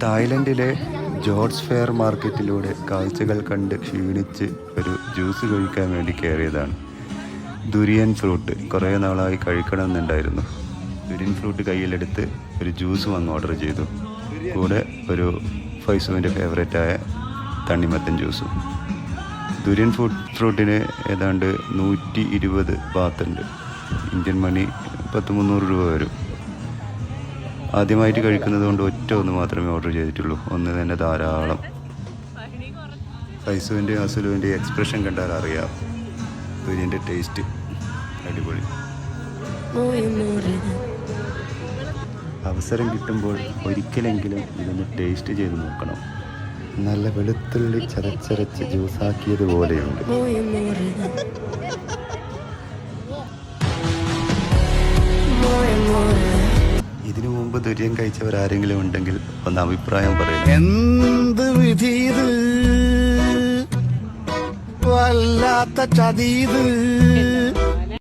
തായ്ലൻഡിലെ George fair മാർക്കറ്റിലൂടെ കാഴ്ചകൾ കണ്ട് ക്ഷീണിച്ച് ഒരു ജ്യൂസ് കഴിക്കാൻ വേണ്ടി കയറിയതാണ്. ദുരിയൻ ഫ്രൂട്ട് കുറേ നാളായി കഴിക്കണമെന്നുണ്ടായിരുന്നു. ദുരിയൻ ഫ്രൂട്ട് കയ്യിലെടുത്ത് ഒരു ജ്യൂസും അങ്ങ് ഓർഡർ ചെയ്തു. കൂടെ ഒരു ഫൈസുവിൻ്റെ ഫേവറേറ്റായ തണ്ണിമത്തൻ ജ്യൂസും. ദുരിയൻ ഫ്രൂട്ടിന് ഏതാണ്ട് 120 ബാത്തുണ്ട്. ഇന്ത്യൻ മണി 300 രൂപ വരും. ആദ്യമായിട്ട് കഴിക്കുന്നത് കൊണ്ട് ഒന്ന് മാത്രമേ ഓർഡർ ചെയ്തിട്ടുള്ളൂ. ഒന്ന് തന്നെ ധാരാളം. ഫൈസുവിൻ്റെയും അസുലുവിൻ്റെയും എക്സ്പ്രഷൻ കണ്ടാൽ അറിയാം ദുരിയൻ്റെ ടേസ്റ്റ് അടിപൊളി. അവസരം കിട്ടുമ്പോൾ ഒരിക്കലെങ്കിലും ഇതൊന്ന് ടേസ്റ്റ് ചെയ്ത് നോക്കണം. നല്ല വെളുത്തുള്ളി ചതച്ചരച്ച് ജ്യൂസാക്കിയതുപോലെയുണ്ട്. ഇതിനു മുമ്പ് ദുരിയം കഴിച്ചവരാരെങ്കിലും ഉണ്ടെങ്കിൽ ഒന്ന് അഭിപ്രായം പറയും. എന്ത് വിധീത് വല്ലാത്ത ചതീത്.